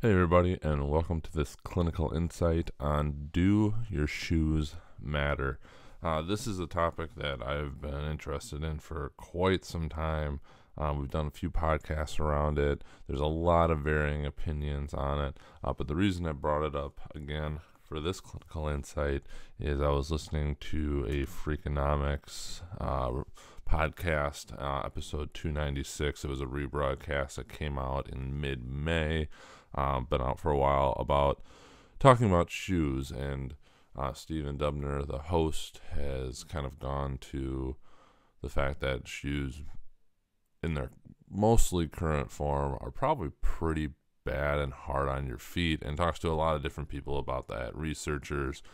Hey everybody, and welcome to this clinical insight on Do Your Shoes Matter? This is a topic that I've been interested in for quite some time. We've done a few podcasts around it. There's a lot of varying opinions on it, but the reason I brought it up again for this clinical insight is I was listening to a Freakanomics podcast, episode 296. It was a rebroadcast that came out in mid-May. Been out for a while, about talking about shoes, and Stephen Dubner, the host, has kind of gone to the fact that shoes in their mostly current form are probably pretty bad and hard on your feet, and talks to a lot of different people about that, researchers,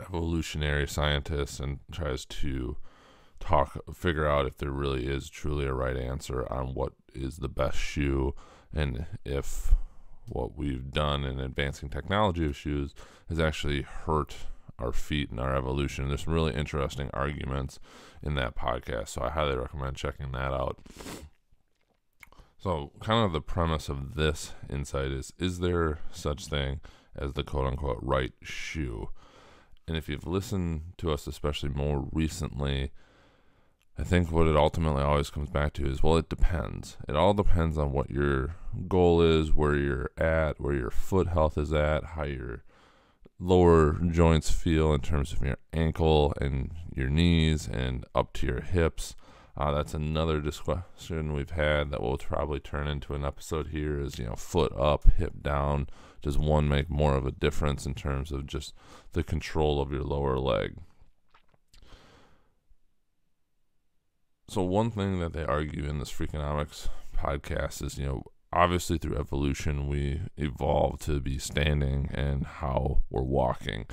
evolutionary scientists, and tries to figure out if there really is truly a right answer on what is the best shoe, and if what we've done in advancing technology of shoes has actually hurt our feet and our evolution. There's some really interesting arguments in that podcast, so I highly recommend checking that out. So kind of the premise of this insight is there such thing as the quote-unquote right shoe? And if you've listened to us, especially more recently, I think what it ultimately always comes back to is, well, it depends. It all depends on what your goal is, where you're at, where your foot health is at, how your lower joints feel in terms of your ankle and your knees and up to your hips. That's another discussion we've had that will probably turn into an episode here is, foot up, hip down. Does one make more of a difference in terms of just the control of your lower leg? So one thing that they argue in this Freakonomics podcast is, obviously through evolution, we evolved to be standing and how we're walking,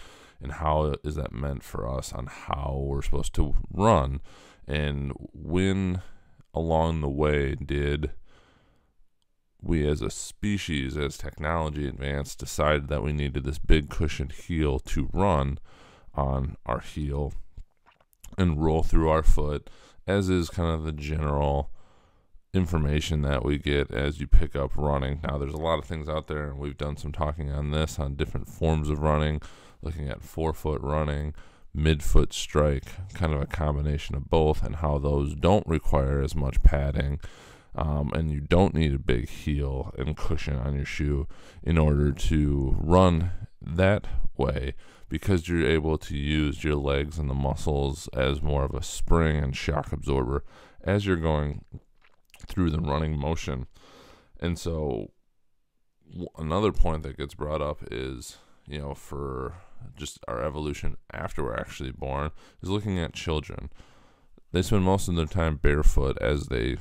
and how is that meant for us on how we're supposed to run, and when along the way did we as a species, as technology advanced, decide that we needed this big cushioned heel to run on our heel and roll through our foot, as is kind of the general information that we get as you pick up running. Now, there's a lot of things out there, and we've done some talking on this, on different forms of running, looking at forefoot running, midfoot strike, kind of a combination of both, and how those don't require as much padding, and you don't need a big heel and cushion on your shoe in order to run that way, because you're able to use your legs and the muscles as more of a spring and shock absorber as you're going through the running motion. And so another point that gets brought up is, for just our evolution after we're actually born, is looking at children. They spend most of their time barefoot as they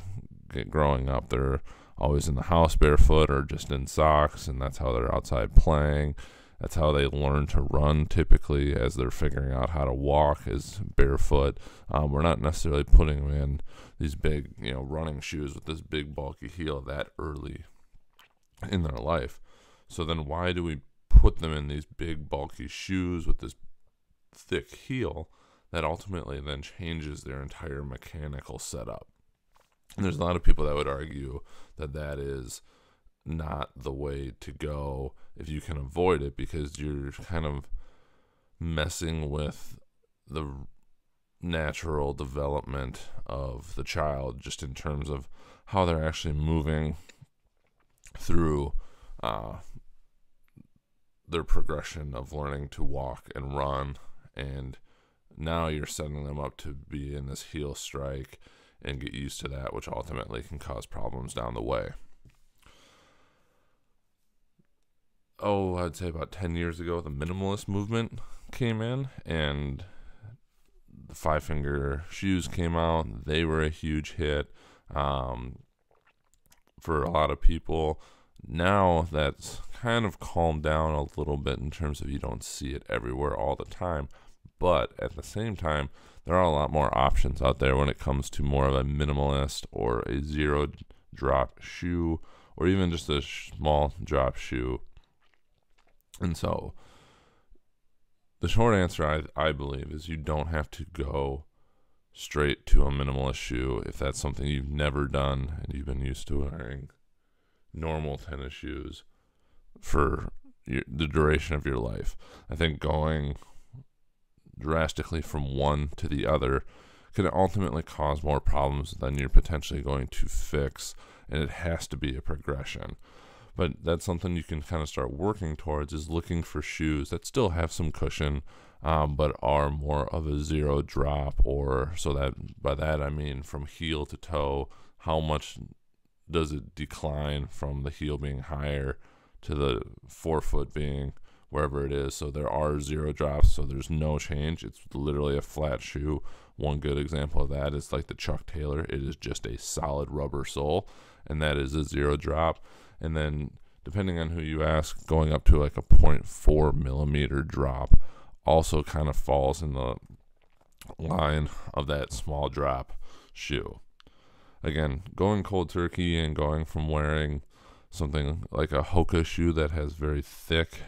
get growing up. They're always in the house barefoot or just in socks, and that's how they're outside playing. That's how they learn to run typically, as they're figuring out how to walk, is barefoot. We're not necessarily putting them in these big, running shoes with this big bulky heel that early in their life. So then why do we put them in these big bulky shoes with this thick heel that ultimately then changes their entire mechanical setup? And there's a lot of people that would argue that that is not the way to go if you can avoid it, because you're kind of messing with the natural development of the child, just in terms of how they're actually moving through their progression of learning to walk and run. And now you're setting them up to be in this heel strike and get used to that, which ultimately can cause problems down the way. I'd say about 10 years ago, the minimalist movement came in, and the 5-finger shoes came out. They were a huge hit for a lot of people. Now that's kind of calmed down a little bit in terms of you don't see it everywhere all the time. But at the same time, there are a lot more options out there when it comes to more of a minimalist or a zero drop shoe, or even just a small drop shoe. And so the short answer, I believe, is you don't have to go straight to a minimalist shoe if that's something you've never done and you've been used to wearing normal tennis shoes for the duration of your life. I think going drastically from one to the other can ultimately cause more problems than you're potentially going to fix, and it has to be a progression. But that's something you can kind of start working towards, is looking for shoes that still have some cushion, but are more of a zero drop, or so that by that I mean from heel to toe, how much does it decline from the heel being higher to the forefoot being wherever it is. So there are zero drops, so there's no change. It's literally a flat shoe. One good example of that is like the Chuck Taylor. It is just a solid rubber sole, and that is a zero drop. And then depending on who you ask, going up to like a 0.4 millimeter drop also kind of falls in the line of that small drop shoe. Again, going cold turkey and going from wearing something like a Hoka shoe that has very thick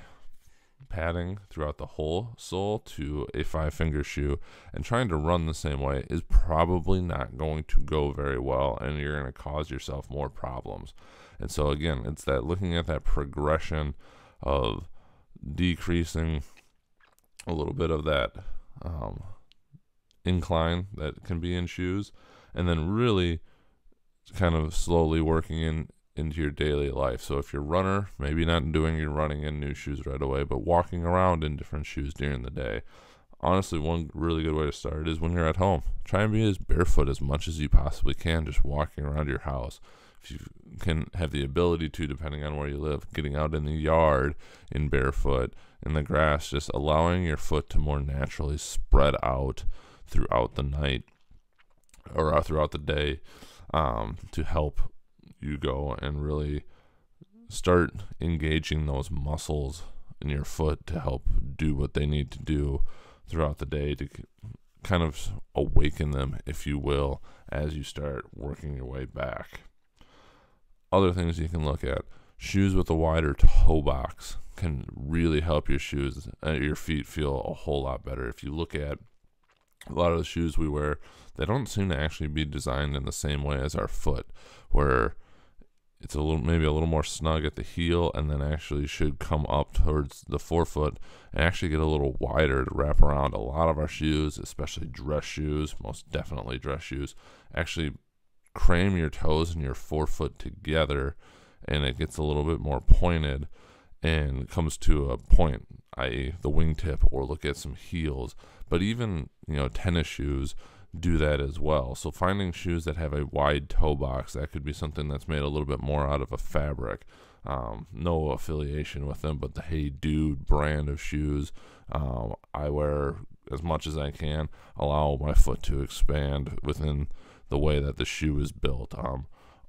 padding throughout the whole sole to a 5-finger shoe and trying to run the same way is probably not going to go very well, and you're going to cause yourself more problems. And so again, it's that looking at that progression of decreasing a little bit of that incline that can be in shoes, and then really kind of slowly working into your daily life. So if you're a runner, maybe not doing your running in new shoes right away, but walking around in different shoes during the day. Honestly, one really good way to start is when you're at home. Try and be as barefoot as much as you possibly can, just walking around your house. If you can have the ability to, depending on where you live, getting out in the yard in barefoot, in the grass, just allowing your foot to more naturally spread out throughout the night or throughout the day, to help you go and really start engaging those muscles in your foot to help do what they need to do throughout the day, to kind of awaken them, if you will, as you start working your way back. Other things you can look at: shoes with a wider toe box can really help your feet feel a whole lot better. If you look at a lot of the shoes we wear, they don't seem to actually be designed in the same way as our foot, where it's maybe a little more snug at the heel, and then actually should come up towards the forefoot and actually get a little wider to wrap around. A lot of our shoes, especially dress shoes, most definitely dress shoes, actually cram your toes and your forefoot together, and it gets a little bit more pointed and comes to a point, i.e. the wingtip, or look at some heels. But even, tennis shoes do that as well. So finding shoes that have a wide toe box, that could be something that's made a little bit more out of a fabric. No affiliation with them, but the Hey Dude brand of shoes, I wear as much as I can, allow my foot to expand within the way that the shoe is built.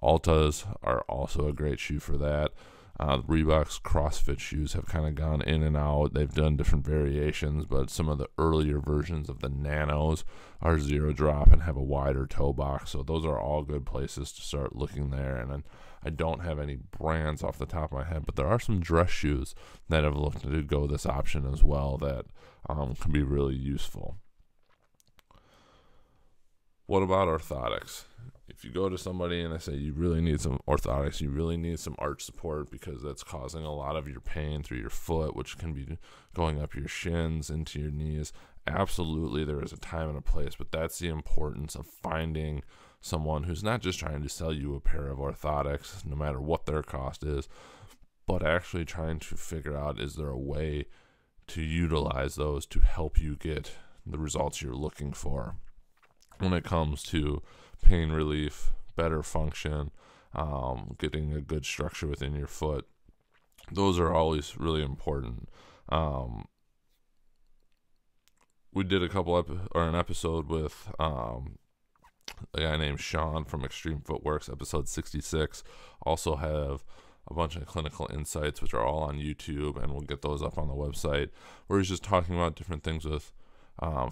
Altas are also a great shoe for that. Reebok's CrossFit shoes have kind of gone in and out. They've done different variations, but some of the earlier versions of the Nanos are zero drop and have a wider toe box. So those are all good places to start looking there. And then I don't have any brands off the top of my head, but there are some dress shoes that have looked to go this option as well that can be really useful. What about orthotics? If you go to somebody and they say you really need some orthotics, you really need some arch support because that's causing a lot of your pain through your foot, which can be going up your shins into your knees. Absolutely, there is a time and a place, but that's the importance of finding someone who's not just trying to sell you a pair of orthotics, no matter what their cost is, but actually trying to figure out, is there a way to utilize those to help you get the results you're looking for when it comes to pain relief, better function, getting a good structure within your foot. Those are always really important. We did an episode with a guy named Sean from Extreme Footworks, episode 66. Also have a bunch of clinical insights, which are all on YouTube, and we'll get those up on the website, where he's just talking about different things with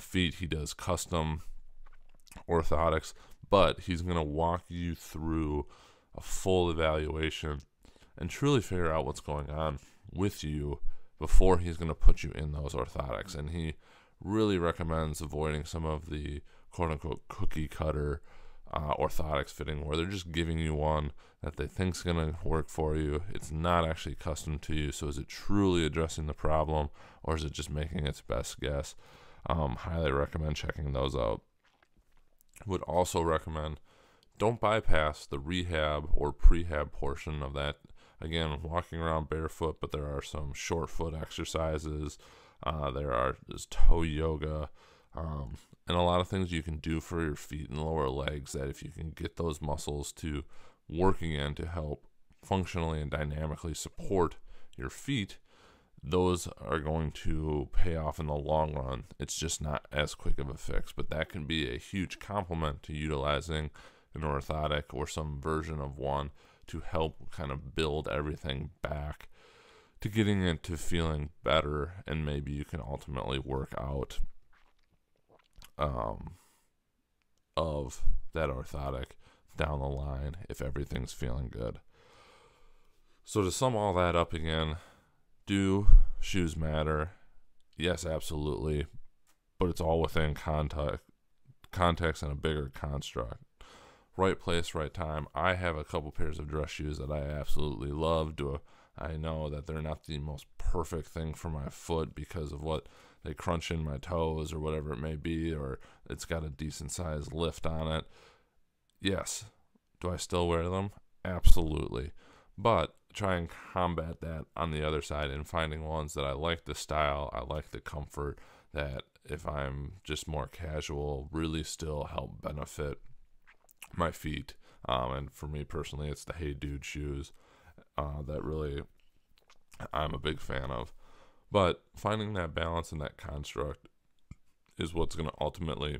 feet. He does custom orthotics, but he's going to walk you through a full evaluation and truly figure out what's going on with you before he's going to put you in those orthotics. And he really recommends avoiding some of the quote-unquote cookie cutter orthotics fitting, where they're just giving you one that they think's going to work for you. It's not actually custom to you. So is it truly addressing the problem, or is it just making its best guess? Highly recommend checking those out. Would also recommend, don't bypass the rehab or prehab portion of that. Again, walking around barefoot, but there are some short foot exercises. There's toe yoga, and a lot of things you can do for your feet and lower legs that if you can get those muscles to working in to help functionally and dynamically support your feet, those are going to pay off in the long run. It's just not as quick of a fix, but that can be a huge complement to utilizing an orthotic or some version of one to help kind of build everything back to getting it to feeling better, and maybe you can ultimately work out of that orthotic down the line if everything's feeling good. So to sum all that up again, do shoes matter? Yes, absolutely, but it's all within context and a bigger construct. Right place, right time. I have a couple pairs of dress shoes that I absolutely love. I know that they're not the most perfect thing for my foot because of what they crunch in my toes or whatever it may be, or it's got a decent sized lift on it. Yes. Do I still wear them? Absolutely. But try and combat that on the other side and finding ones that I like the style, I like the comfort, that if I'm just more casual, really still help benefit my feet. And for me personally, it's the Hey Dude shoes that really I'm a big fan of. But finding that balance and that construct is what's going to ultimately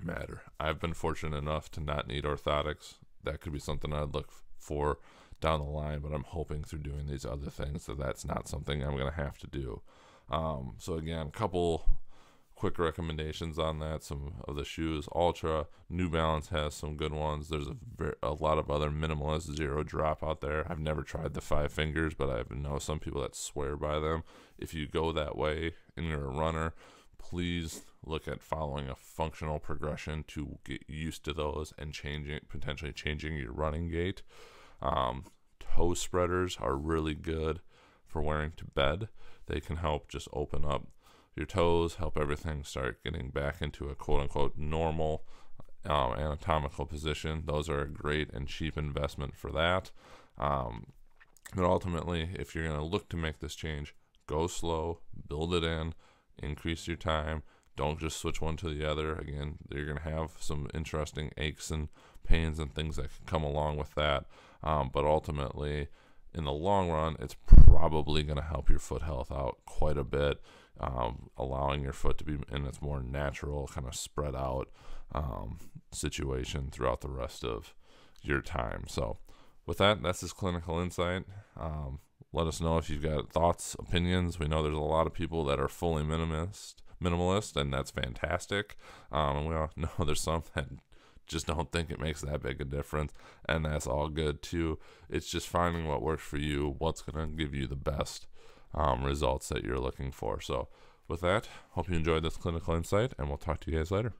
matter. I've been fortunate enough to not need orthotics. That could be something I'd look for down the line, but I'm hoping through doing these other things that that's not something I'm going to have to do. So again, a couple quick recommendations on that. Some of the shoes. Ultra, New Balance has some good ones. There's a lot of other minimalist zero drop out there. I've never tried the 5 fingers, but I know some people that swear by them. If you go that way and you're a runner, please look at following a functional progression to get used to those and potentially changing your running gait. Toe spreaders are really good for wearing to bed. They can help just open up your toes, help everything start getting back into a quote-unquote normal anatomical position. Those are a great and cheap investment for that. But ultimately, if you're going to look to make this change, go slow, build it in, increase your time. Don't just switch one to the other. Again, you're going to have some interesting aches and pains and things that can come along with that. But ultimately, in the long run, it's probably going to help your foot health out quite a bit, allowing your foot to be in its more natural, kind of spread out situation throughout the rest of your time. So with that, that's his clinical insight. Let us know if you've got thoughts, opinions. We know there's a lot of people that are fully minimalist, and that's fantastic. And we all know there's some that just don't think it makes that big a difference, and that's all good too. It's just finding what works for you, what's going to give you the best results that you're looking for. So with that, hope you enjoyed this clinical insight, and we'll talk to you guys later.